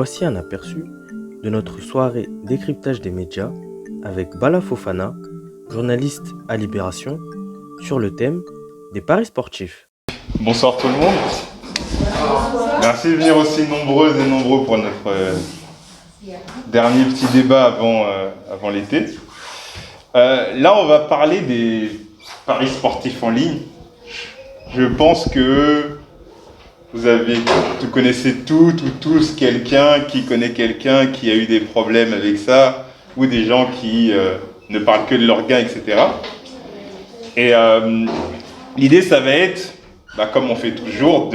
Voici un aperçu de notre soirée décryptage des médias avec Bala Fofana, journaliste à Libération, sur le thème des paris sportifs. Bonsoir tout le monde. Merci de venir aussi nombreuses et nombreux pour notre dernier petit débat avant l'été. Là, on va parler des paris sportifs en ligne. Je pense que vous connaissez tous quelqu'un qui connaît quelqu'un qui a eu des problèmes avec ça, ou des gens qui ne parlent que de leurs gains, etc. Et l'idée, ça va être, comme on fait toujours,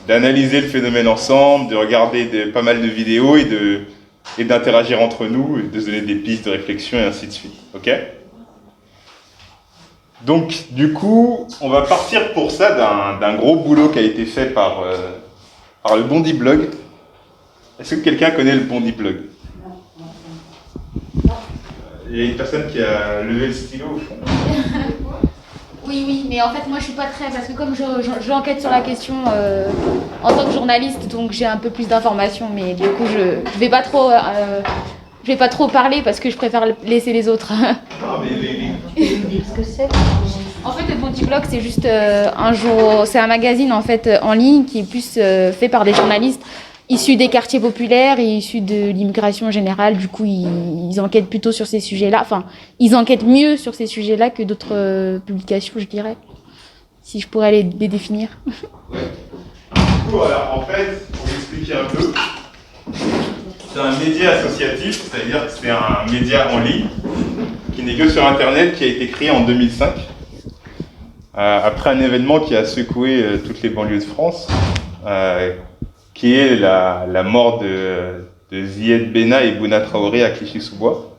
d'analyser le phénomène ensemble, de regarder pas mal de vidéos et d'interagir entre nous, et de se donner des pistes de réflexion et ainsi de suite. Ok ? Donc, du coup, on va partir pour ça d'un gros boulot qui a été fait par le Bondi Blog. Est-ce que quelqu'un connaît le Bondi Blog ? Il y a une personne qui a levé le stylo au fond. Oui, mais en fait, moi, je suis pas très... Parce que comme j'enquête sur la question en tant que journaliste, donc j'ai un peu plus d'informations, mais du coup, je vais pas trop... je vais pas trop parler parce que je préfère laisser les autres. Non, mais ce que c'est. En fait, le Bondi Blog, c'est juste c'est un magazine en fait en ligne qui est plus fait par des journalistes issus des quartiers populaires et issus de l'immigration générale. Du coup, ils enquêtent plutôt sur ces sujets-là. Enfin, ils enquêtent mieux sur ces sujets-là que d'autres publications, je dirais. Si je pourrais les définir. Ouais. Du coup, alors, en fait, pour vous expliquer un peu, c'est un média associatif, c'est-à-dire que c'est un média en ligne qui n'est que sur Internet, qui a été créé en 2005, après un événement qui a secoué toutes les banlieues de France, qui est la mort de Zied Benna et Bouna Traoré à Clichy-sous-Bois,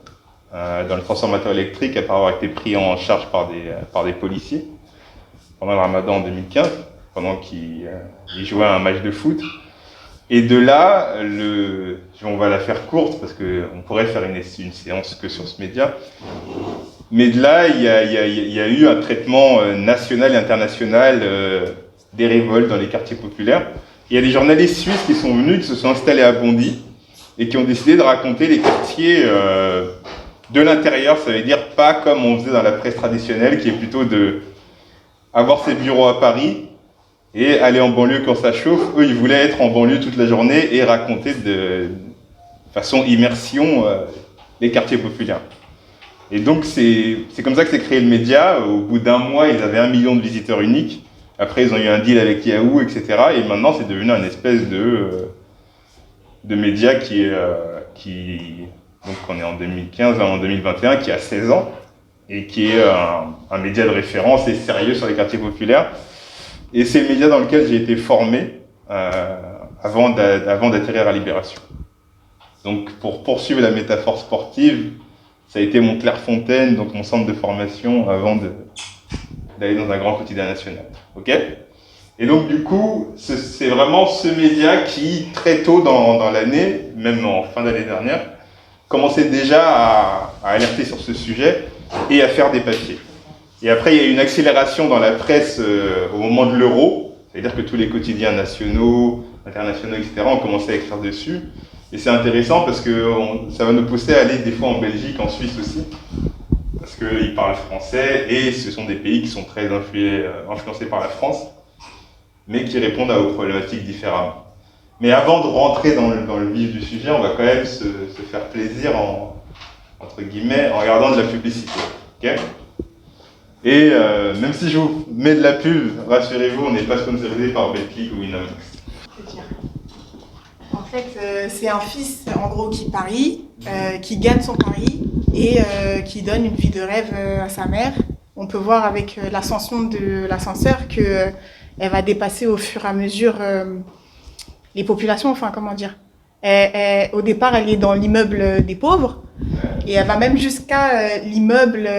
dans le transformateur électrique, après avoir été pris en charge par des policiers pendant le Ramadan en 2015, pendant qu'ils jouaient à un match de foot. Et de là, on va la faire courte parce qu'on pourrait faire une séance que sur ce média. Mais de là, il y a eu un traitement national et international des révoltes dans les quartiers populaires. Il y a des journalistes suisses qui sont venus, qui se sont installés à Bondy et qui ont décidé de raconter les quartiers de l'intérieur. Ça veut dire pas comme on faisait dans la presse traditionnelle, qui est plutôt avoir ses bureaux à Paris et aller en banlieue quand ça chauffe. Eux, ils voulaient être en banlieue toute la journée et raconter de façon immersion les quartiers populaires. Et donc, c'est comme ça que s'est créé le média. Au bout d'un mois, ils avaient 1 million de visiteurs uniques. Après, ils ont eu un deal avec Yahoo, etc. Et maintenant, c'est devenu un espèce de média donc on est en 2015, en 2021, qui a 16 ans et qui est un média de référence et sérieux sur les quartiers populaires. Et c'est le média dans lequel j'ai été formé avant d'atterrir à Libération. Donc, pour poursuivre la métaphore sportive, ça a été mon Clairefontaine, donc mon centre de formation, avant d'aller dans un grand quotidien national. Ok ? Et donc, du coup, c'est vraiment ce média qui, très tôt dans l'année, même en fin d'année dernière, commençait déjà à alerter sur ce sujet et à faire des papiers. Et après, il y a eu une accélération dans la presse au moment de l'euro, c'est-à-dire que tous les quotidiens nationaux, internationaux, etc. ont commencé à écrire dessus. Et c'est intéressant parce que ça va nous pousser à aller des fois en Belgique, en Suisse aussi, parce qu'ils parlent français et ce sont des pays qui sont très influencés par la France, mais qui répondent aux problématiques différemment. Mais avant de rentrer dans le vif du sujet, on va quand même se faire plaisir entre guillemets en regardant de la publicité. Okay ? Et même si je vous mets de la pub, rassurez-vous, on n'est pas sponsorisé par Betclic ou Winamax. En fait, c'est un fils, en gros, qui parie, qui gagne son pari et qui donne une vie de rêve à sa mère. On peut voir avec l'ascension de l'ascenseur qu'elle va dépasser au fur et à mesure les populations, enfin, comment dire. Au départ, elle est dans l'immeuble des pauvres et elle va même jusqu'à l'immeuble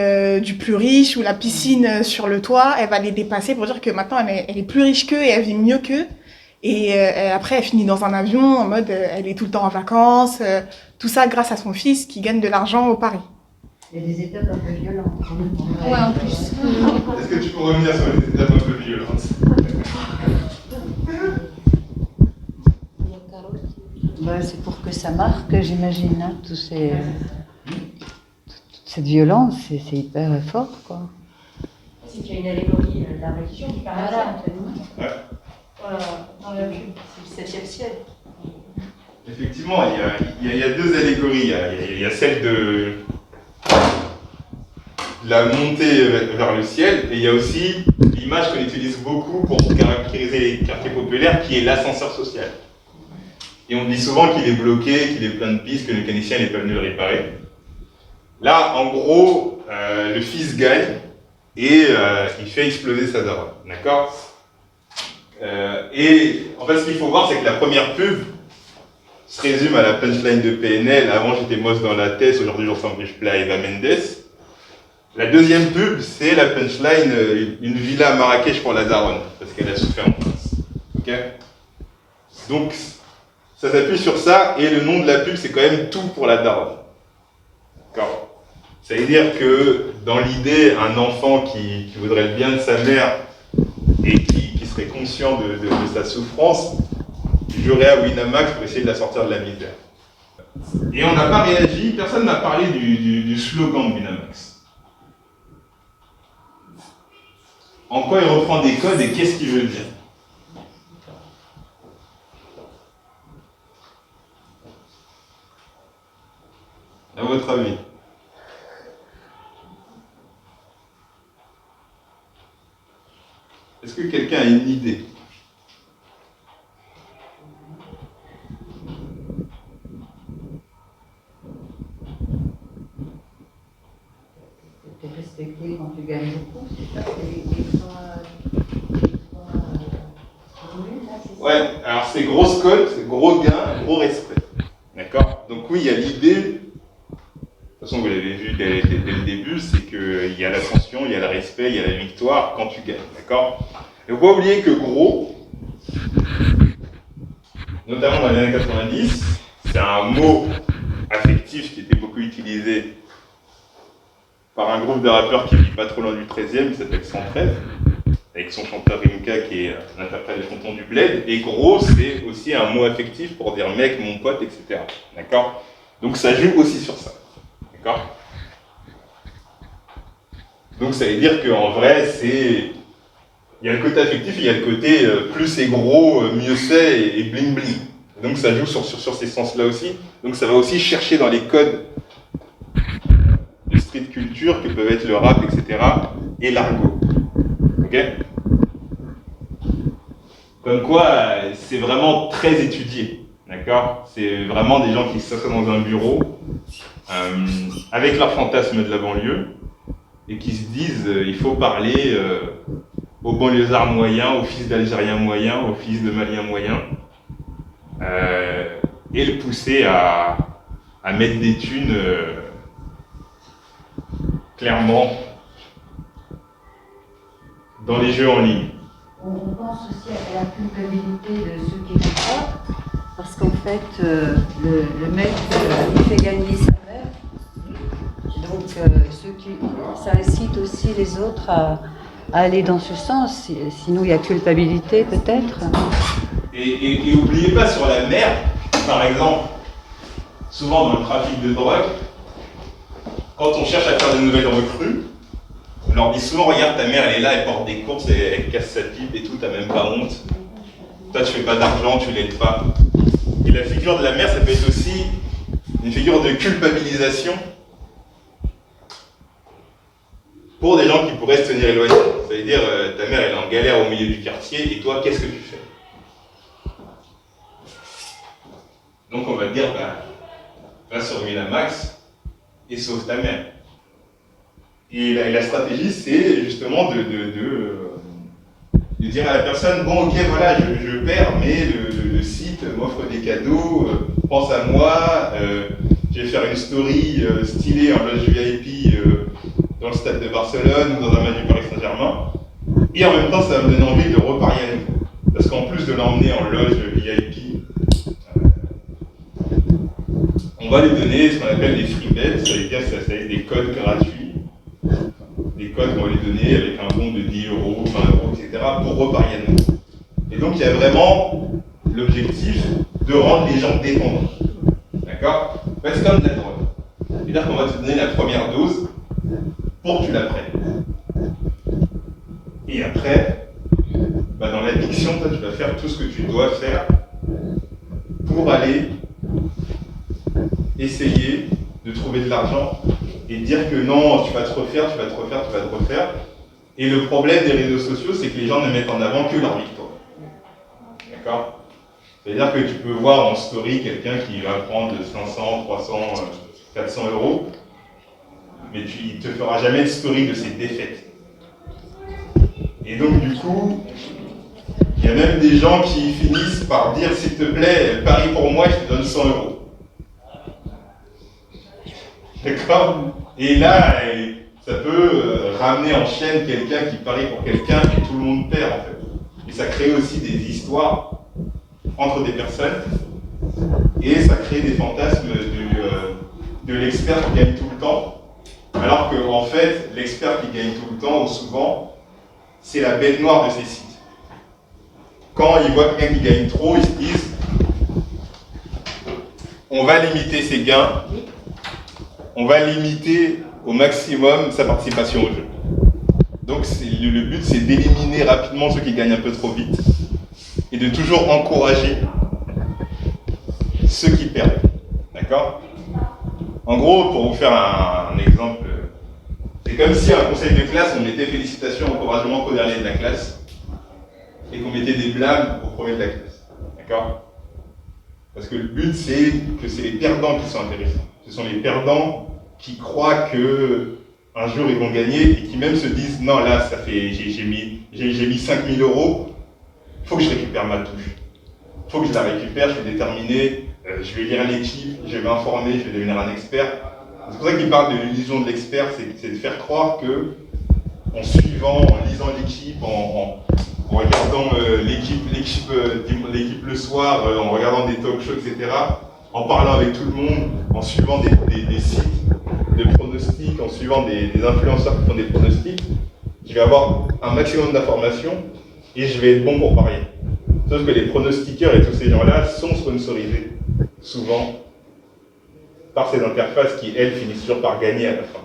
du plus riche ou la piscine sur le toit. Elle va les dépasser pour dire que maintenant, elle est plus riche qu'eux et elle vit mieux qu'eux. Et après, elle finit dans un avion en mode elle est tout le temps en vacances. Tout ça grâce à son fils qui gagne de l'argent au pari. Il y a des étapes un peu violentes. Ouais, en plus. Est-ce que tu peux revenir sur les étapes un peu violentes ? Bah, c'est pour que ça marque, j'imagine, hein, toute cette violence, c'est hyper fort, quoi. C'est qu'il y a une allégorie de la religion qui paraît Voilà. Ouais. dans la pub. C'est le 7e ciel. Effectivement, il y a deux allégories. Il y a celle de la montée vers le ciel, et il y a aussi l'image qu'on utilise beaucoup pour caractériser les quartiers populaires, qui est l'ascenseur social. Et on dit souvent qu'il est bloqué, qu'il est plein de pistes, que le mécanicien n'est pas venu le réparer. Là, en gros, le fils gagne et il fait exploser sa daronne. D'accord? Et en fait, ce qu'il faut voir, c'est que la première pub se résume à la punchline de PNL. Avant, j'étais moche dans la tête, aujourd'hui, je ressemble à Eva Mendes. La deuxième pub, c'est la punchline une villa à Marrakech pour la daronne, parce qu'elle a souffert en France. Ok? Donc, ça s'appuie sur ça, et le nom de la pub, c'est quand même tout pour la daronne. D'accord? Ça veut dire que, dans l'idée, un enfant qui voudrait le bien de sa mère et qui serait conscient de sa souffrance, jouerait à Winamax pour essayer de la sortir de la misère. Et on n'a pas réagi, personne n'a parlé du slogan de Winamax. En quoi il reprend des codes et qu'est-ce qu'il veut dire? À votre avis? Est-ce que quelqu'un a une idée? C'est respecté quand tu gagnes beaucoup, c'est ça? C'est les trois formules, là, c'est ça? Ouais, alors c'est grosse cote, gros gain, gros respect. D'accord? Donc oui, il y a l'idée, de toute façon vous l'avez vu dès le début, c'est qu'il y a l'ascension, il y a le respect, il y a la victoire quand tu gagnes. D'accord? Et il ne faut pas oublier que gros, notamment dans les années 90, c'est un mot affectif qui était beaucoup utilisé par un groupe de rappeurs qui ne vit pas trop loin du 13e, qui s'appelle 113, avec son chanteur Rimka qui est un interprète des Tontons du Bled. Et gros, c'est aussi un mot affectif pour dire mec, mon pote, etc. D'accord? Donc ça joue aussi sur ça. D'accord? Donc ça veut dire qu'en vrai, c'est... Il y a le côté affectif et il y a le côté plus c'est gros, mieux c'est et bling bling. Donc ça joue sur ces sens-là aussi. Donc ça va aussi chercher dans les codes de street culture que peuvent être le rap, etc. et l'argot. Ok? Comme quoi, c'est vraiment très étudié. D'accord? C'est vraiment des gens qui s'assoient dans un bureau avec leur fantasme de la banlieue et qui se disent il faut parler aux banlieusards moyens, aux fils d'Algériens moyens, aux fils de Maliens moyens, et le pousser à mettre des thunes clairement dans les jeux en ligne. On pense aussi à la culpabilité de ceux qui font ça, parce qu'en fait, le mec, il fait gagner sa mère. Donc, ça incite aussi les autres à aller dans ce sens. Sinon, il y a culpabilité, peut-être. Et n'oubliez pas sur la mer, par exemple, souvent dans le trafic de drogue, quand on cherche à faire de nouvelles recrues, on leur dit souvent, regarde, ta mère, elle est là, elle porte des courses, elle casse sa pipe et tout, t'as même pas honte. Toi, tu fais pas d'argent, tu l'aides pas. Et la figure de la mère, ça peut être aussi une figure de culpabilisation pour des gens qui pourraient se tenir éloignés. Ça veut dire, ta mère, elle est en galère au milieu du quartier, et toi, qu'est-ce que tu fais? Donc on va te dire, va sur Winamax et sauve ta mère. Et la stratégie, c'est justement de dire à la personne, bon ok, voilà, je perds, mais le site m'offre des cadeaux, pense à moi, je vais faire une story stylée en loge VIP dans le stade de Barcelone ou dans un match du Paris Saint-Germain. Et en même temps, ça va me donner envie de reparier à nouveau. Parce qu'en plus de l'emmener en loge VIP, on va lui donner ce qu'on appelle des free bets, ça veut dire que ça va être des codes gratuits, des codes qu'on va lui donner avec un bon de 10 euros, 20 euros, etc. pour reparier à nouveau. Et donc il y a vraiment l'objectif de rendre les gens dépendants. D'accord? C'est comme de la drogue. C'est-à-dire qu'on va te donner la première dose pour que tu la prennes. Et après, dans l'addiction, toi, tu vas faire tout ce que tu dois faire pour aller essayer de trouver de l'argent et dire que non, tu vas te refaire. Et le problème des réseaux sociaux, c'est que les gens ne mettent en avant que leur victoire. D'accord? C'est-à-dire que tu peux voir en story quelqu'un qui va prendre 500, 300, 400 euros, mais il ne te fera jamais de story de ses défaites. Et donc du coup, il y a même des gens qui finissent par dire « S'il te plaît, parie pour moi, je te donne 100 euros. » D'accord? Et là, ça peut ramener en chaîne quelqu'un qui parie pour quelqu'un et tout le monde perd en fait. Et ça crée aussi des histoires entre des personnes et ça crée des fantasmes de l'expert qui gagne tout le temps. Alors qu'en fait, l'expert qui gagne tout le temps, souvent, c'est la bête noire de ces sites. Quand ils voient quelqu'un qui gagne trop, ils se disent on va limiter ses gains, on va limiter au maximum sa participation au jeu. Donc le but, c'est d'éliminer rapidement ceux qui gagnent un peu trop vite et de toujours encourager ceux qui perdent. D'accord? En gros, pour vous faire un exemple, c'est comme si un conseil de classe, on mettait félicitations, encouragement qu'au dernier de la classe et qu'on mettait des blâmes au premier de la classe. D'accord? Parce que le but, c'est que c'est les perdants qui sont intéressants. Ce sont les perdants qui croient que un jour ils vont gagner et qui même se disent non, là, ça fait, j'ai mis 5 000 euros, il faut que je récupère ma touche. Il faut que je la récupère, je vais déterminer, je vais lire l'équipe, je vais m'informer, je vais devenir un expert. C'est pour ça qu'il parle de l'illusion de l'expert, c'est de faire croire que, en suivant, en lisant l'équipe, en regardant l'équipe le soir, en regardant des talk shows, etc., en parlant avec tout le monde, en suivant des sites de pronostics, en suivant des influenceurs qui font des pronostics, je vais avoir un maximum d'informations et je vais être bon pour parier. Sauf que les pronostiqueurs et tous ces gens-là sont sponsorisés, souvent, par ces interfaces qui, elles, finissent toujours par gagner à la fin.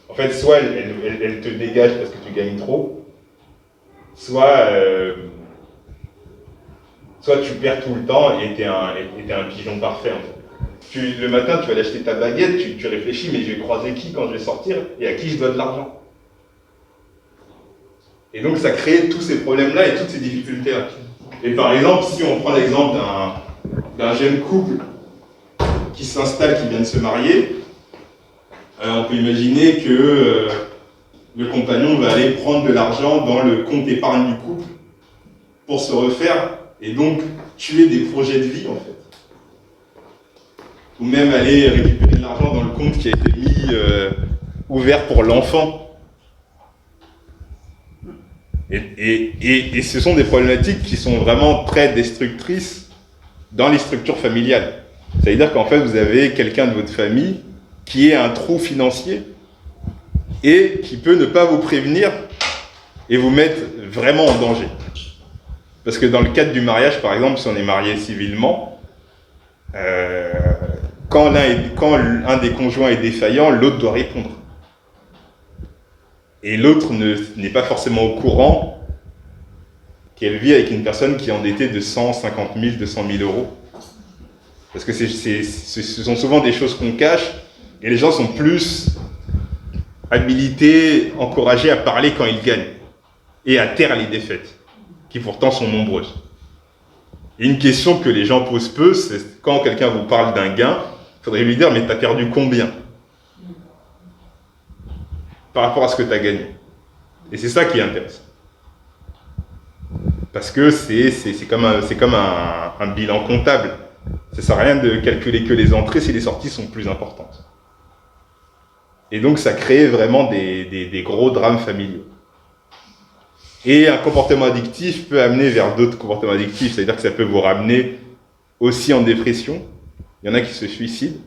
En fait, soit elles te dégagent parce que tu gagnes trop, soit tu perds tout le temps et t'es un pigeon parfait, en fait. Le matin, tu vas aller acheter ta baguette, tu réfléchis, mais je vais croiser qui quand je vais sortir et à qui je dois de l'argent. Et donc, ça crée tous ces problèmes-là et toutes ces difficultés-là. Et par exemple, si on prend l'exemple d'un jeune couple qui s'installe, qui vient de se marier, on peut imaginer que le compagnon va aller prendre de l'argent dans le compte épargne du couple pour se refaire et donc tuer des projets de vie, en fait. Ou même aller récupérer de l'argent dans le compte qui a été mis ouvert pour l'enfant. Et ce sont des problématiques qui sont vraiment très destructrices dans les structures familiales. C'est-à-dire qu'en fait, vous avez quelqu'un de votre famille qui est un trou financier et qui peut ne pas vous prévenir et vous mettre vraiment en danger. Parce que dans le cadre du mariage, par exemple, si on est marié civilement, quand un des conjoints est défaillant, l'autre doit répondre. Et l'autre n'est pas forcément au courant qu'elle vit avec une personne qui est endettée de 150 000, 200 000 euros. Parce que ce sont souvent des choses qu'on cache, et les gens sont plus habilités, encouragés à parler quand ils gagnent, et à taire les défaites, qui pourtant sont nombreuses. Et une question que les gens posent peu, c'est quand quelqu'un vous parle d'un gain, il faudrait lui dire, mais t'as perdu combien par rapport à ce que tu as gagné. Et c'est ça qui est intéressant. Parce que c'est comme un bilan comptable. Ça ne sert à rien de calculer que les entrées si les sorties sont plus importantes. Et donc ça crée vraiment des gros drames familiaux. Et un comportement addictif peut amener vers d'autres comportements addictifs, c'est-à-dire que ça peut vous ramener aussi en dépression. Il y en a qui se suicident.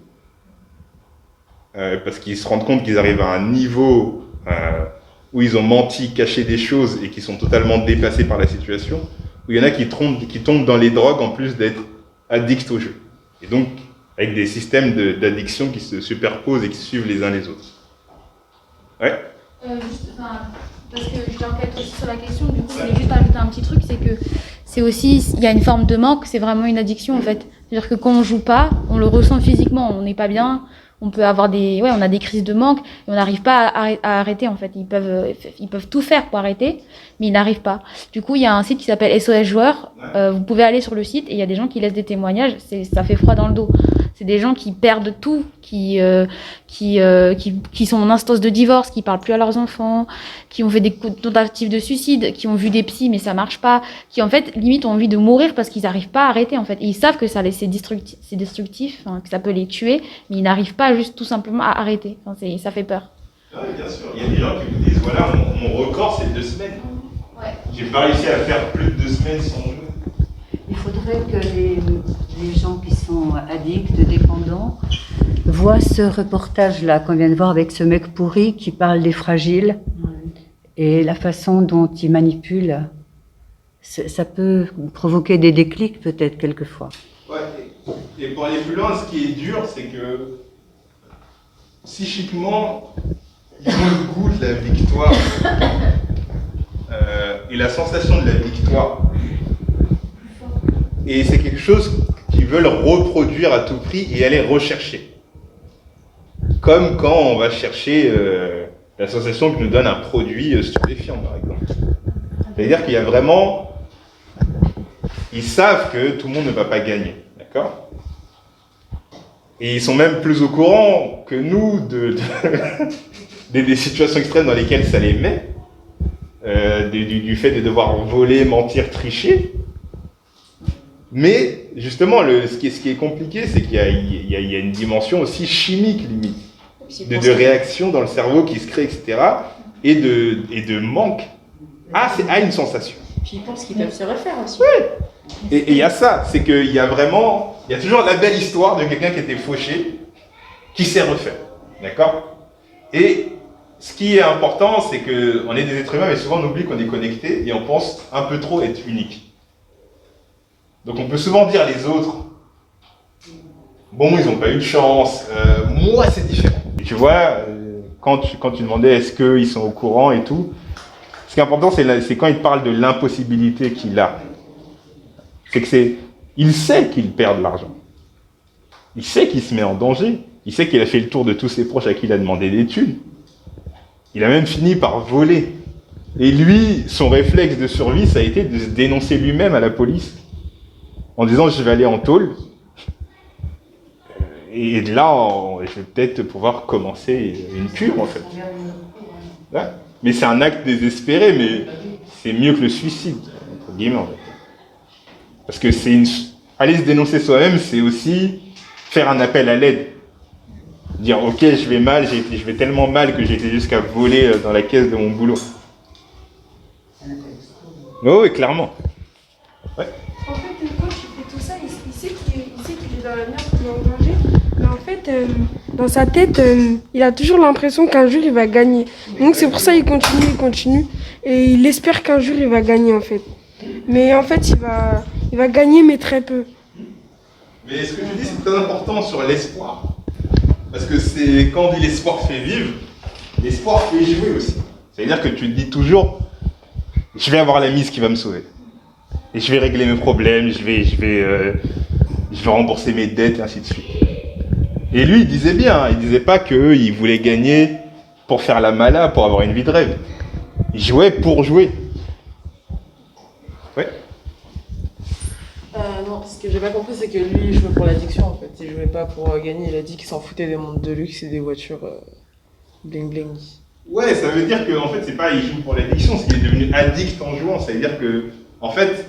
Parce qu'ils se rendent compte qu'ils arrivent à un niveau où ils ont menti, caché des choses et qui sont totalement dépassés par la situation, où il y en a qui tombent dans les drogues en plus d'être addicts au jeu. Et donc, avec des systèmes d'addiction qui se superposent et qui suivent les uns les autres. Ouais. Parce que je t'enquête aussi sur la question, du coup, je voulais juste ajouter un petit truc, c'est que c'est aussi, il y a une forme de manque, c'est vraiment une addiction en fait. C'est-à-dire que quand on joue pas, on le ressent physiquement, on n'est pas bien, on peut avoir on a des crises de manque, et on n'arrive pas à arrêter en fait. Ils peuvent tout faire pour arrêter, mais ils n'arrivent pas. Du coup, il y a un site qui s'appelle SOS Joueurs, vous pouvez aller sur le site et il y a des gens qui laissent des témoignages, ça fait froid dans le dos. C'est des gens qui perdent tout, qui sont en instance de divorce, qui parlent plus à leurs enfants, qui ont fait des tentatives de suicide, qui ont vu des psys mais ça marche pas, qui en fait limite ont envie de mourir parce qu'ils n'arrivent pas à arrêter en fait. Et ils savent que c'est destructif, que ça peut les tuer, mais ils n'arrivent pas juste tout simplement à arrêter. Ça fait peur. Ah oui, bien sûr. Il y a des gens qui me disent voilà, mon record c'est 2 semaines. Ouais. J'ai pas réussi à faire plus de 2 semaines sans jouer. Il faudrait que les gens qui sont addicts, dépendants, voient ce reportage-là qu'on vient de voir avec ce mec pourri qui parle des fragiles et la façon dont il manipule. Ça peut provoquer des déclics peut-être quelquefois. Ouais, et pour aller plus loin, ce qui est dur, c'est que psychiquement, ils ont le goût de la victoire et la sensation de la victoire. Et c'est quelque chose qu'ils veulent reproduire à tout prix et aller rechercher. Comme quand on va chercher la sensation que nous donne un produit stupéfiant, par exemple. C'est-à-dire qu'il y a vraiment... Ils savent que tout le monde ne va pas gagner, d'accord ? Et ils sont même plus au courant que nous des situations extrêmes dans lesquelles ça les met, du fait de devoir voler, mentir, tricher. Mais justement, ce qui est compliqué, c'est qu'il y a une dimension aussi chimique, limite, de réaction dans le cerveau qui se crée, etc., et de manque à une sensation. Puis ils pensent qu'ils peuvent se refaire aussi. Oui. Et il y a ça, c'est qu'il y a toujours la belle histoire de quelqu'un qui était fauché, qui s'est refait, d'accord ? Et ce qui est important, c'est qu'on est des êtres humains, mais souvent on oublie qu'on est connectés et on pense un peu trop être unique. Donc on peut souvent dire les autres, bon, ils n'ont pas eu de chance, moi c'est différent. Et tu vois, quand tu demandais est-ce qu'ils sont au courant et tout, ce qui est important c'est quand il parle de l'impossibilité qu'il a. Il sait qu'il perd de l'argent. Il sait qu'il se met en danger. Il sait qu'il a fait le tour de tous ses proches à qui il a demandé des thunes. Il a même fini par voler. Et lui, son réflexe de survie, ça a été de se dénoncer lui-même à la police. En disant, je vais aller en tôle. Et là, je vais peut-être pouvoir commencer une cure, en fait. Ouais. Mais c'est un acte désespéré, mais c'est mieux que le suicide, entre guillemets, en fait. Parce que aller se dénoncer soi-même, c'est aussi faire un appel à l'aide. Dire, ok, je vais mal, je vais tellement mal que j'ai été jusqu'à voler dans la caisse de mon boulot. Oh, oui, clairement. Ouais. En fait, quand il fait tout ça, il sait qu'il est dans la merde, qu'il est en danger. Mais en fait, dans sa tête, il a toujours l'impression qu'un jour, il va gagner. Donc c'est pour ça qu'il continue. Et il espère qu'un jour, il va gagner, en fait. Mais en fait, il va gagner, mais très peu. Mais ce que tu dis, c'est très important sur l'espoir. Parce que c'est quand on dit l'espoir fait vivre, l'espoir fait jouer aussi. C'est-à-dire que tu te dis toujours, je vais avoir la mise qui va me sauver. Et je vais régler mes problèmes, je vais rembourser mes dettes, et ainsi de suite. Et lui, il disait bien, il disait pas qu'il voulait gagner pour faire la mala, pour avoir une vie de rêve. Il jouait pour jouer. Ouais. Non, ce que j'ai pas compris, c'est que lui, il jouait pour l'addiction, en fait. Il jouait pas pour gagner. Il a dit qu'il s'en foutait des montres de luxe et des voitures bling bling. Ouais, ça veut dire que en fait, c'est pas il joue pour l'addiction, c'est qu'il est devenu addict en jouant. Ça veut dire que, en fait,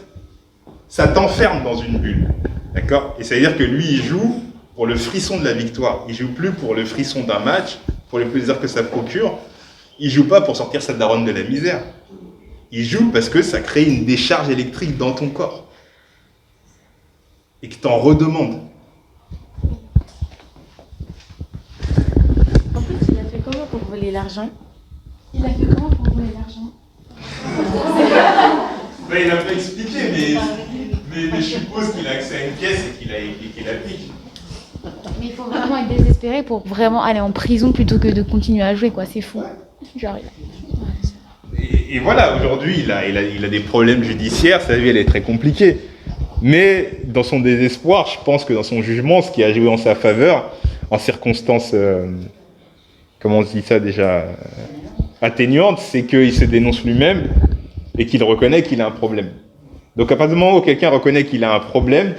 ça t'enferme dans une bulle. D'accord ? Et ça veut dire que lui, il joue pour le frisson de la victoire. Il joue plus pour le frisson d'un match, pour le plaisir que ça procure. Il joue pas pour sortir sa daronne de la misère. Il joue parce que ça crée une décharge électrique dans ton corps. Et que t'en redemandes. En fait, il a fait comment pour voler l'argent ? Il a fait comment pour voler l'argent ? Ben, il n'a pas expliqué, mais Mais je suppose qu'il a accès à une pièce et qu'il applique. Mais il faut vraiment être désespéré pour vraiment aller en prison plutôt que de continuer à jouer, quoi. C'est fou. Genre, Et voilà, aujourd'hui, il a des problèmes judiciaires, sa vie, elle est très compliquée. Mais dans son désespoir, je pense que dans son jugement, ce qui a joué en sa faveur, en circonstances, comment on se dit ça déjà, atténuantes, c'est qu'il se dénonce lui-même et qu'il reconnaît qu'il a un problème. Donc à partir du moment où quelqu'un reconnaît qu'il a un problème,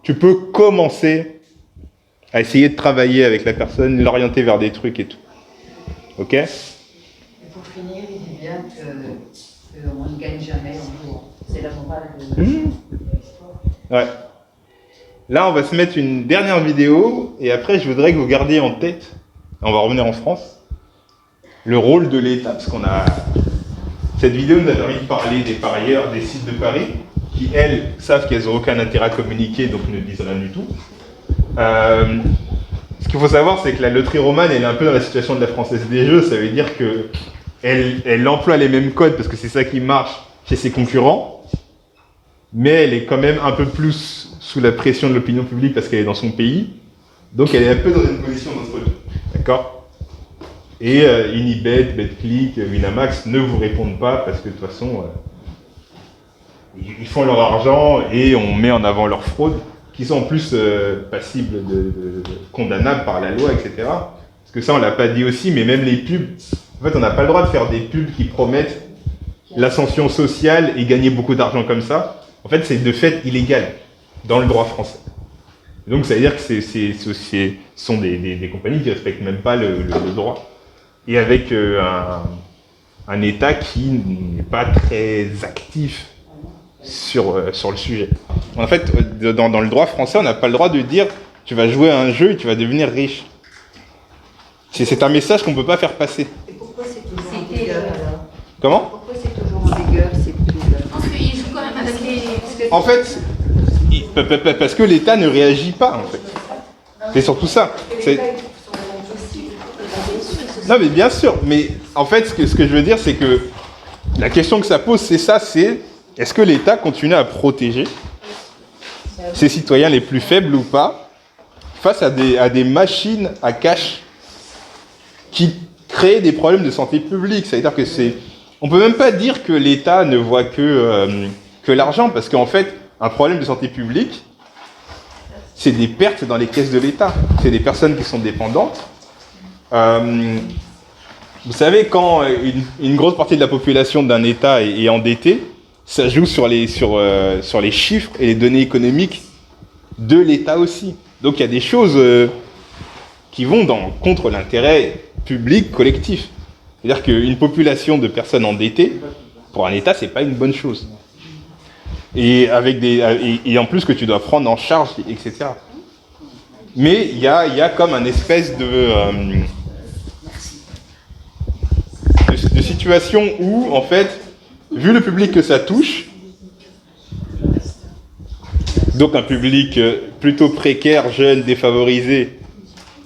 tu peux commencer à essayer de travailler avec la personne, l'orienter vers des trucs et tout. Ok ? Et pour finir, il dit bien qu'on ne gagne jamais en jouant. C'est la morale de l'histoire. Ouais. Là, on va se mettre une dernière vidéo et après, je voudrais que vous gardiez en tête, on va revenir en France, le rôle de l'État, parce qu'on a... Cette vidéo nous a permis de parler des parieurs des sites de paris, qui, elles, savent qu'elles n'ont aucun intérêt à communiquer, donc ne disent rien du tout. Ce qu'il faut savoir, c'est que la loterie romane, elle est un peu dans la situation de la Française des Jeux. Ça veut dire qu'elle emploie les mêmes codes, parce que c'est ça qui marche chez ses concurrents, mais elle est quand même un peu plus sous la pression de l'opinion publique, parce qu'elle est dans son pays. Donc elle est un peu dans une position d'entre deux. D'accord ? Et Unibet, Betclic, Winamax ne vous répondent pas parce que de toute façon, ils font leur argent et on met en avant leurs fraudes qui sont en plus passibles de condamnables par la loi, etc. Parce que ça, on ne l'a pas dit aussi, mais même les pubs, en fait, on n'a pas le droit de faire des pubs qui promettent l'ascension sociale et gagner beaucoup d'argent comme ça. En fait, c'est de fait illégal dans le droit français. Donc ça veut dire que ce sont des compagnies qui ne respectent même pas le droit. Et avec un État qui n'est pas très actif sur le sujet. En fait, dans le droit français, on n'a pas le droit de dire « tu vas jouer à un jeu et tu vas devenir riche ». C'est un message qu'on ne peut pas faire passer. Et pourquoi c'est toujours en vigueur alors ? Comment ? Pourquoi c'est toujours en vigueur ces pubs ? pense qu'ils jouent quand même avec les... En fait, parce que l'État ne réagit pas, en fait. C'est surtout ça. Non, mais bien sûr. Mais en fait, ce que je veux dire, c'est que la question que ça pose, c'est ça, c'est est-ce que l'État continue à protéger ses citoyens les plus faibles ou pas face à des machines à cash qui créent des problèmes de santé publique. C'est-à-dire que on peut même pas dire que l'État ne voit que l'argent, parce qu'en fait, un problème de santé publique, c'est des pertes dans les caisses de l'État. C'est des personnes qui sont dépendantes. Vous savez, quand une grosse partie de la population d'un État est endettée, ça joue sur les chiffres et les données économiques de l'État aussi. Donc il y a des choses qui vont contre l'intérêt public collectif. C'est-à-dire qu'une population de personnes endettées, pour un État, c'est pas une bonne chose. Et et en plus que tu dois prendre en charge, etc. Mais il y a comme un espèce de situation où, en fait, vu le public que ça touche, donc un public plutôt précaire, jeune, défavorisé,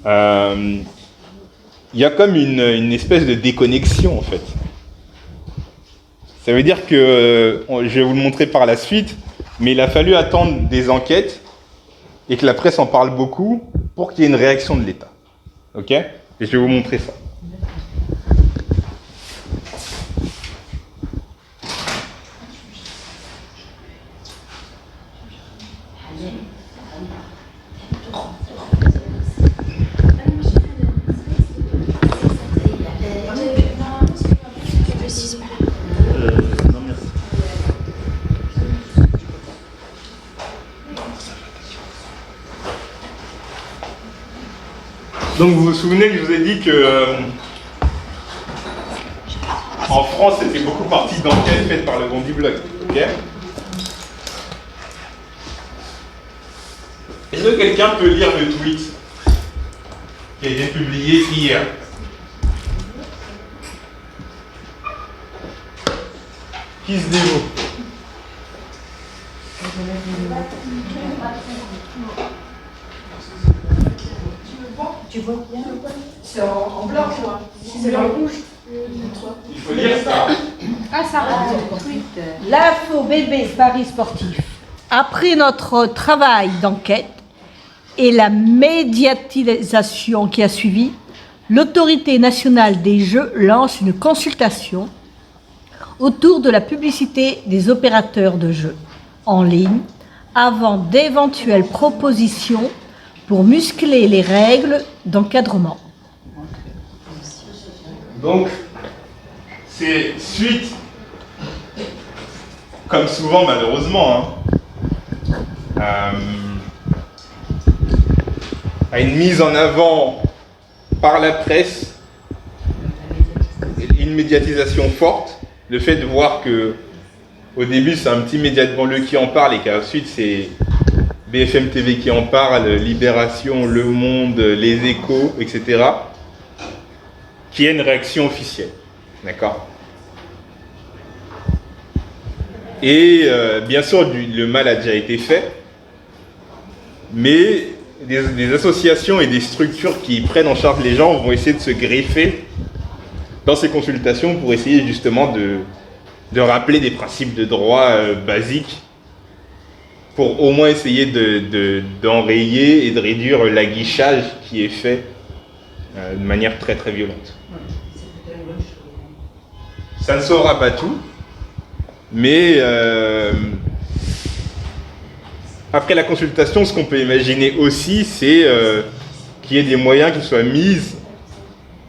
il y a comme une espèce de déconnexion, en fait. Ça veut dire que, je vais vous le montrer par la suite, mais il a fallu attendre des enquêtes et que la presse en parle beaucoup pour qu'il y ait une réaction de l'État. Ok ? Et je vais vous montrer ça. Donc vous vous souvenez que je vous ai dit que en France c'était beaucoup partie d'enquêtes faites par le Bondi Blog. Ok ? Est-ce que quelqu'un peut lire le tweet qui a été publié hier ? Qui se dévoue ? Tu vois bien ? C'est en blanc, quoi. C'est en rouge. Il faut lire ça. Ah, ça va. L'info bébé Paris sportif. Après notre travail d'enquête et la médiatisation qui a suivi, l'Autorité nationale des jeux lance une consultation autour de la publicité des opérateurs de jeux en ligne avant d'éventuelles propositions pour muscler les règles d'encadrement. Donc, c'est suite, comme souvent malheureusement, à une mise en avant par la presse, une médiatisation forte, le fait de voir que au début c'est un petit média de banlieue qui en parle et qu'ensuite c'est BFM TV qui en parle, Libération, Le Monde, Les Échos, etc., qui est une réaction officielle. D'accord ? Et bien sûr, le mal a déjà été fait, mais des associations et des structures qui prennent en charge les gens vont essayer de se greffer dans ces consultations pour essayer justement de rappeler des principes de droit basiques pour au moins essayer d'enrayer et de réduire l'aguichage qui est fait de manière très très violente. Ça ne saura pas tout, mais après la consultation, ce qu'on peut imaginer aussi, c'est qu'il y ait des moyens qui soient mis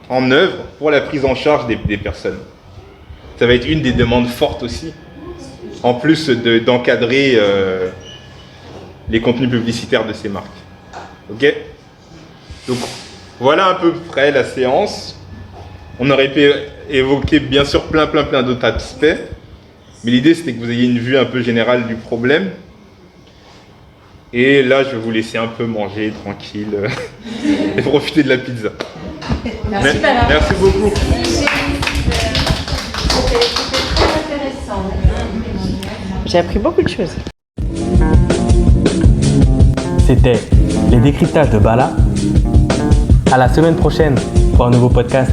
en œuvre pour la prise en charge des personnes. Ça va être une des demandes fortes aussi, en plus d'encadrer les contenus publicitaires de ces marques. Ok ? Donc voilà à peu près la séance. On aurait pu évoquer bien sûr plein d'autres aspects, mais l'idée c'était que vous ayez une vue un peu générale du problème. Et là, je vais vous laisser un peu manger tranquille et profiter de la pizza. Merci, merci beaucoup. C'était très intéressant. J'ai appris beaucoup de choses. C'était les décryptages de Bala. À la semaine prochaine pour un nouveau podcast.